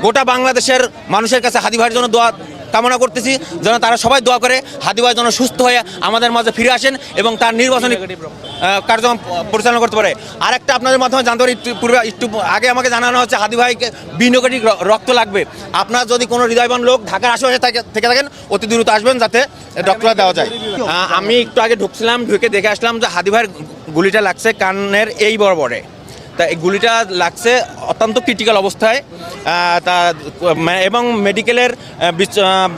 গোটা বাংলাদেশের মানুষের কাছে হাদি ভাইয়ের জন্য দোয়া কামনা করতেছি, যেন তারা সবাই দোয়া করে হাদি ভাই যেন সুস্থ হয়ে আমাদের মাঝে ফিরে আসেন এবং তার নির্বাচনী কার্যক্রম পরিচালনা করতে পারে। আরেকটা আপনাদের মাধ্যমে জানতে পারি, একটু আগে আমাকে জানানো হচ্ছে হাদি ভাইকে বি নেগেটিভ রক্ত লাগবে। আপনার যদি কোনো হৃদয়বান লোক ঢাকার আশেপাশে থেকে থাকেন অতি দ্রুত আসবেন যাতে রক্তটা দেওয়া যায়। আমি একটু আগে ঢুকছিলাম, ঢুকে দেখে আসলাম যে হাদি ভাইয়ের গুলিটা লাগছে কানের এই বরাবরে। তা এই গুলিটা লাগছে অত্যন্ত ক্রিটিক্যাল অবস্থায়, তা এবং মেডিকেলের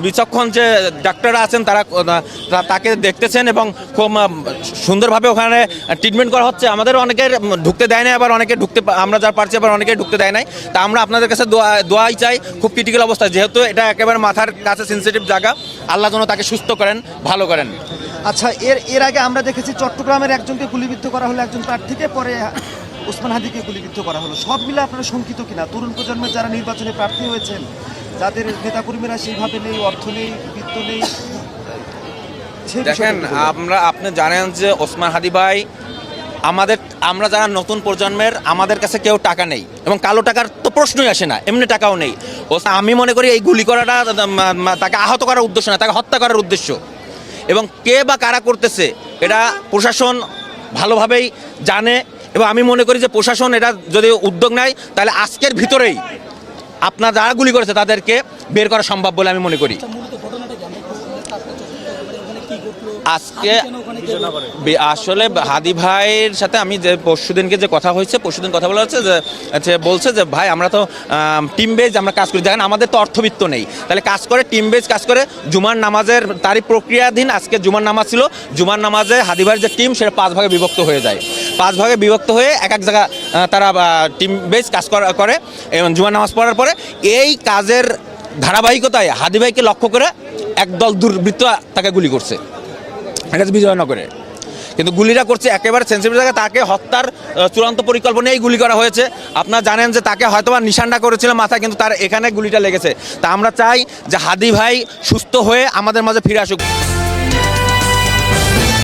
বিচক্ষণ যে ডাক্তাররা আছেন তারা তাকে দেখতেছেন এবং খুব সুন্দরভাবে ওখানে ট্রিটমেন্ট করা হচ্ছে। আমাদেরও অনেকের ঢুকতে দেয় না, আবার অনেকে ঢুকতে, আমরা যার পারছি আবার অনেকে ঢুকতে দেয় নাই। তা আমরা আপনাদের কাছে দোয়াই চাই খুব ক্রিটিক্যাল অবস্থায়, যেহেতু এটা একেবারে মাথার কাছে সেন্সিটিভ জায়গা, আল্লাহ যেন তাকে সুস্থ করেন, ভালো করেন। আচ্ছা, এর আগে আমরা দেখেছি চট্টগ্রামের একজনকে গুলিবিদ্ধ করা হলো একজন প্রার্থীকে, পরে ওসমান হাদিকে গুলিবিদ্ধ করা হলো। সব মিলে আপনারা শঙ্কিত কিনা? তরুণ প্রজন্মের যারা নির্বাচনে প্রার্থী হয়েছেন, যাদের নেতাকর্মীরা সেইভাবে নেই, অর্থ নেই, বিত্ত নেই। দেখেন, আপনি জানেন যে ওসমান হাদি ভাই আমরা যারা নতুন প্রজন্মের, আমাদের কাছে কেউ টাকা নেই এবং কালো টাকার তো প্রশ্নই আসে না, এমনি টাকাও নেই। আমি মনে করি এই গুলি করাটা তাকে আহত করার উদ্দেশ্য না, তাকে হত্যা করার উদ্দেশ্য। এবং কে বা কারা করতেছে এটা প্রশাসন ভালোভাবেই জানে, এবং আমি মনে করি যে প্রশাসন এটা যদি উদ্যোগ নেয় তাহলে আজকের ভিতরেই আপনার যারা গুলি করেছে তাদেরকে বের করা সম্ভব বলে আমি মনে করি। আজকে আসলে হাদি ভাইয়ের সাথে আমি যে পরশুদিনকে যে কথা হয়েছে, পরশুদিন কথা বলা হচ্ছে যে বলছে যে ভাই আমরা তো টিম বেজ আমরা কাজ করি, দেখেন আমাদের তো অর্থবিত্ত নেই, তাহলে কাজ করে টিম বেজ কাজ করে। জুমার নামাজের তারই প্রক্রিয়াধীন আজকে জুমার নামাজ ছিল, জুমার নামাজে হাদি ভাইয়ের যে টিম সেটা 5 ভাগে বিভক্ত হয়ে যায়, 5 ভাগে বিভক্ত হয়ে এক এক জায়গা তারা টিম বেজ কাজ করে এবং জুমার নামাজ পড়ার পরে এই কাজের ধারাবাহিকতায় হাদি ভাইকে লক্ষ্য করে একদল দুর্বৃত্ত তাকে গুলি করছে বিজয়নগরে। কিন্তু গুলিটা করছে একেবারে সেন্সিটিভ জায়গা, তাকে হত্যার চূড়ান্ত পরিকল্পনায় গুলি করা হয়েছে। আপনারা জানেন যে তাকে হয়তোবা নিশানটা করেছিল মাথায়, কিন্তু তার এখানে গুলিটা লেগেছে। তা আমরা চাই যে হাদি ভাই সুস্থ হয়ে আমাদের মাঝে ফিরে আসুক।